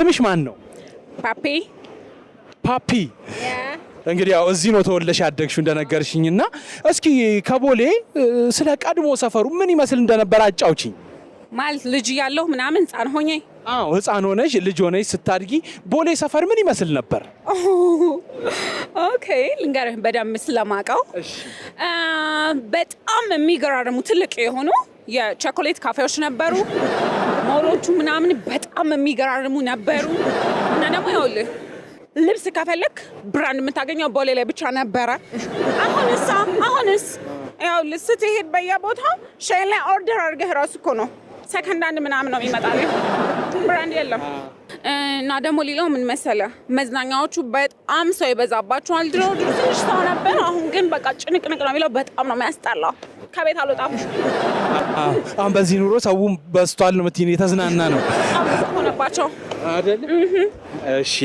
ስምሽ ማን ነው? ፓፒ ፓፒ። እንግዲህ ያው እዚህ ነው ተወልደሽ ያደግሽው እንደነገርሽኝና እስኪ ከቦሌ ስለ ቀድሞ ሰፈሩ ምን ይመስል እንደነበር አጫውቺኝ። ማለት ልጅ ያለው ምናምን ህፃን ሆኜ ህፃን ሆነሽ ልጅ ሆነሽ ስታድጊ ቦሌ ሰፈር ምን ይመስል ነበር? ኦኬ ልንገርህ በደንብ ስለማውቀው በጣም የሚገራርሙ ትልቅ የሆኑ የቾኮሌት ካፌዎች ነበሩ። ሞሎቹ ምናምን በጣም የሚገራርሙ ነበሩ። እና ደግሞ ይኸውልህ ልብስ ከፈለክ ብራንድ የምታገኘው ቦሌ ላይ ብቻ ነበረ። አሁንስ ይኸውልህ ስትሄድ በየቦታው ሼል ላይ ኦርደር አድርገህ እራሱ እኮ ነው ሰከንድ ሃንድ ምናምን ነው የሚመጣልህ። ብራንድ የለም። እና ደግሞ ሌላው ምን መሰለህ መዝናኛዎቹ በጣም ሰው ይበዛባቸዋል። ድሮ ትንሽ ሰው ነበር፣ አሁን ግን በቃ ጭንቅንቅ ነው የሚለው። በጣም ነው የሚያስጠላው። ከቤት አልወጣም። አሁን በዚህ ኑሮ ሰው በዝቷል ነው የምትይኝ? የተዝናና ነው ሆነባቸው አይደል? እሺ